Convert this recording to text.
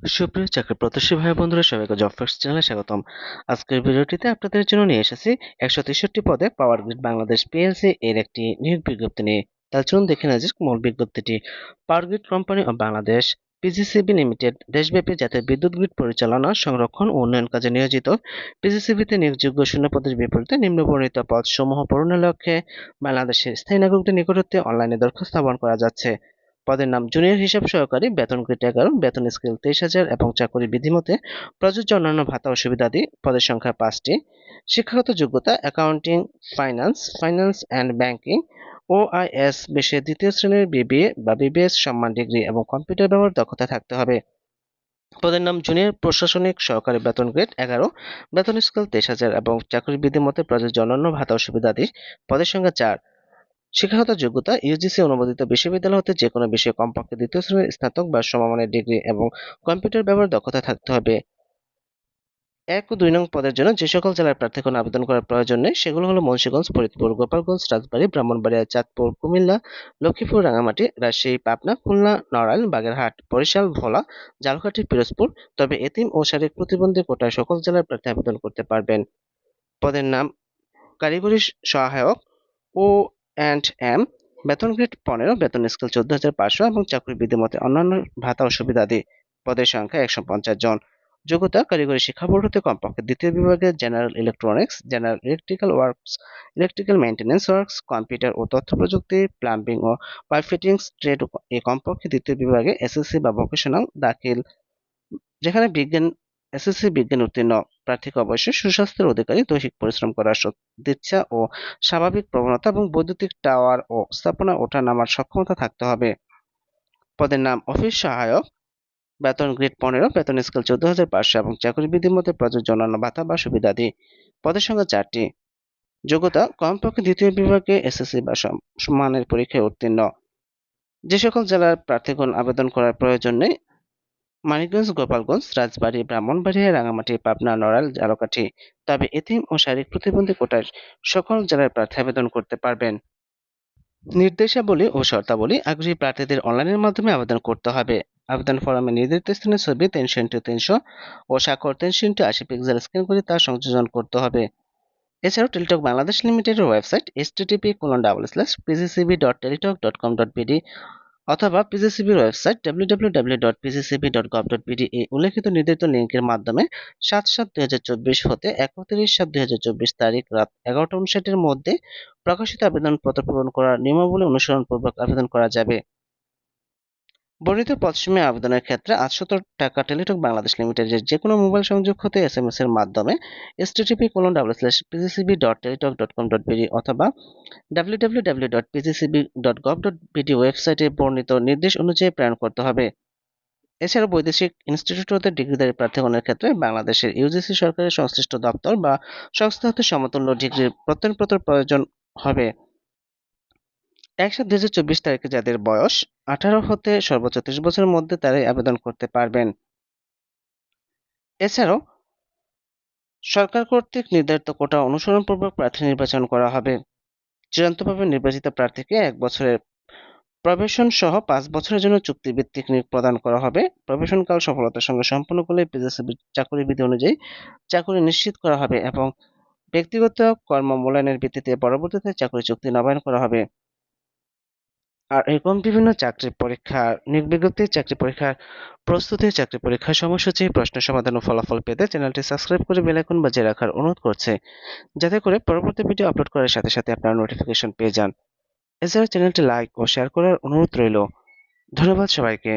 সুপ্রিয় চাকরি প্রত্যাশী ভাই বন্ধুরা, সবাইকে জব ফ্যাক্টস চ্যানেলে স্বাগতম। আজকের ভিডিওটিতে আপনাদের জন্য নিয়ে এসেছি 163 পদে পাওয়ার গ্রিড বাংলাদেশ পিএলসি এর একটি নিয়োগ বিজ্ঞপ্তি নিয়ে। তাহলে চলুন দেখে নেওয়া যাক মূল বিজ্ঞপ্তিটি। Power grid company of Bangladesh PGCB limited দেশব্যাপী জাতীয় বিদ্যুৎ গ্রিড পরিচালনা, সংরক্ষণ ও উন্নয়ন কাজে নিয়োজিত। পিজিসিবিতে নিয়োগযোগ্য শূন্য পদের বিপরীতে নিম্নবর্ণিত পদ সমূহ পূরণের লক্ষ্যে বাংলাদেশের স্থায়ী নাগরিকদের নিকটত্বে অনলাইনে দরখাস্ত আহ্বান করা যাচ্ছে। পদের নাম জুনিয়র হিসাব সহকারী, বেতন গ্রেড 11, বেতন স্কেল 23,000 এবং চাকরি বিধিমতে প্রযোজ্য অন্যান্য ভাতা ও সুবিধাদি। পদের সংখ্যা 5টি। শিক্ষাগত যোগ্যতা accounting, finance and banking, OIS বিষয়ে দ্বিতীয় শ্রেণীর বিবিএ বা বিবিএস সম্মান ডিগ্রি এবং কম্পিউটার ব্যবহার দক্ষতা থাকতে হবে। পদের নাম জুনিয়র প্রশাসনিক সহকারী, বেতন গ্রেড 11, বেতন স্কেল 23,000 এবং চাকরি বিধিমতে প্রযোজ্য অন্যান্য ভাতা ও সুবিধাদি। পদের সংখ্যা 4। শিক্ষাগত যোগ্যতা ইউজিসি অনুমোদিত বিশ্ববিদ্যালয় হতে যে কোনো বিষয়ে কমপক্ষে দ্বিতীয় শ্রেণীর স্নাতক বা সমমানের ডিগ্রি এবং কম্পিউটার ব্যবহার দক্ষতা থাকতে হবে। 1 ও 2 নং পদের জন্য যে সকল জেলার প্রার্থীগণ আবেদন করার প্রয়োজন নেই সেগুলো হলো মুন্সিগঞ্জ, ফরিদপুর, গোপালগঞ্জ, রাজবাড়ী, ব্রাহ্মণবাড়িয়া, চাঁদপুর, কুমিল্লা, লক্ষ্মীপুর, রাঙামাটি, রাজশাহী, পাবনা, খুলনা, নড়াইল, বাগেরহাট, বরিশাল, ভোলা, ঝালকাঠি, পিরোজপুর। তবে এতিম ও শারীরিক প্রতিবন্ধী কোটায় সকল জেলার প্রার্থী আবেদন করতে পারবেন। পদের নাম কারিগরি সহায়ক, ও অ্যান্ড এম, বেতন গ্রেড 15, বেতন স্কেল 14,500 এবং চাকরি বিধিমতে অন্যান্য ভাতা ও সুবিধাদি। পদের সংখ্যা 150 জন। যোগ্যতা কারিগরি শিক্ষা বোর্ড হতে কমপক্ষে দ্বিতীয় বিভাগে general electronics, general electrical works, electrical maintenance works, computer ও তথ্য প্রযুক্তি, প্লাম্বিং ও পাইপ ফিটিংস ট্রেড এ কমপক্ষে দ্বিতীয় বিভাগে এসএসসি বা ভোকেশনাল দাখিল। যেখানে এসএসসি বিজ্ঞান উত্তীর্ণ প্রার্থীকে অবশ্যই সুস্বাস্থ্যের অধিকারী, দৈহিক পরিশ্রম করার সদিচ্ছা ও স্বাভাবিক প্রবণতা এবং বৈদ্যুতিক টাওয়ার ও স্থাপনা ওঠা-নামার সক্ষমতা থাকতে হবে। পদের নাম অফিস সহায়ক, বেতন গ্রেড 15, বেতন স্কেল 14,500 এবং চাকরি বিধিমতে প্রযোজ্য অন্যান্য ভাতা বা সুবিধাদি। পদের সংখ্যা 4টি। যোগ্যতা কমপক্ষে দ্বিতীয় বিভাগে এসএসসি বা সমানের পরীক্ষায় উত্তীর্ণ। যে সকল জেলার প্রার্থীগণ আবেদন করার প্রয়োজন নেই: মানিকগঞ্জ, গোপালগঞ্জ, রাজবাড়ী, ব্রাহ্মণবাড়িয়া, রাঙামাটি, পাবনা, নড়াইল, ঝালকাঠি। তবে এতিম ও শারীরিক প্রতিবন্ধী কোটায় সকল জেলার প্রার্থী আবেদন করতে পারবেন। নির্দেশাবলী ও শর্তাবলী: আগ্রহী প্রার্থীদের অনলাইনের মাধ্যমে আবেদন করতে হবে। আবেদন ফরমে নির্ধারিত স্থানের ছবি 300x300 ও স্বাক্ষর 300x80 পিক্সেল স্ক্যান করে তা সংযোজন করতে হবে। এছাড়াও টেলিটক বাংলাদেশ লিমিটেডের ওয়েবসাইট http://pgcb.teletalk.com.bd অথবা পিজিসিবির ওয়েবসাইট www.pgcb.gov.bd এ উল্লেখিত নির্ধারিত লিঙ্কের মাধ্যমে 7/7/2024 হতে 31/7/2024 তারিখ রাত 11টা 59-এর মধ্যে প্রকাশিত আবেদনপত্র পূরণ করার নিয়মাবলী অনুসরণ পূর্বক আবেদন করা যাবে। বর্ণিত পদসমূহে আবেদনের ক্ষেত্রে 800 টাকা টেলিটক বাংলাদেশ লিমিটেডের যে কোনো মোবাইল সংযোগ হতে এসএমএস এর মাধ্যমে http://pgcb.teletalk.com.bd অথবা www.pgcb.gov.bd ওয়েবসাইটে বর্ণিত নির্দেশ অনুযায়ী প্রেরণ করতে হবে। এছাড়াও বৈদেশিক ইনস্টিটিউট হতে ডিগ্রিধারী প্রার্থীগণের ক্ষেত্রে বাংলাদেশের ইউজিসি সরকারের সংশ্লিষ্ট দপ্তর বা সংস্থা হতে সমতুল্য ডিগ্রির প্রত্যয়নপত্র প্রয়োজন হবে। 1/7/2024 তারিখে যাদের বয়স 18 হতে সর্বোচ্চ 30 বছরের মধ্যে তারাই আবেদন করতে পারবেন। এছাড়াও সরকার কর্তৃক নির্ধারিত কোটা অনুসরণপূর্বক প্রার্থী নির্বাচন করা হবে। চূড়ান্তভাবে নির্বাচিত প্রার্থীকে 1 বছরের প্রবেশন সহ 5 বছরের জন্য চুক্তিভিত্তিক নিয়োগ প্রদান করা হবে। প্রবেশনকাল সফলতার সঙ্গে সম্পন্ন করলে পিএসসিবির চাকরি বিধি অনুযায়ী চাকরি নিশ্চিত করা হবে এবং ব্যক্তিগত কর্ম মূল্যায়নের ভিত্তিতে পরবর্তীতে চাকরি চুক্তি নবায়ন করা হবে। আর এরকম বিভিন্ন চাকরি পরীক্ষার নিয়োগ বিজ্ঞপ্তি, চাকরি পরীক্ষার প্রস্তুতি, চাকরি পরীক্ষার সময়সূচি, প্রশ্ন সমাধান ও ফলাফল পেতে চ্যানেলটি সাবস্ক্রাইব করে বেল আইকন বাজিয়ে রাখার অনুরোধ করছে, যাতে করে পরবর্তী ভিডিও আপলোড করার সাথে সাথে আপনারা নোটিফিকেশন পেয়ে যান। এছাড়া চ্যানেলটি লাইক ও শেয়ার করার অনুরোধ রইল। ধন্যবাদ সবাইকে।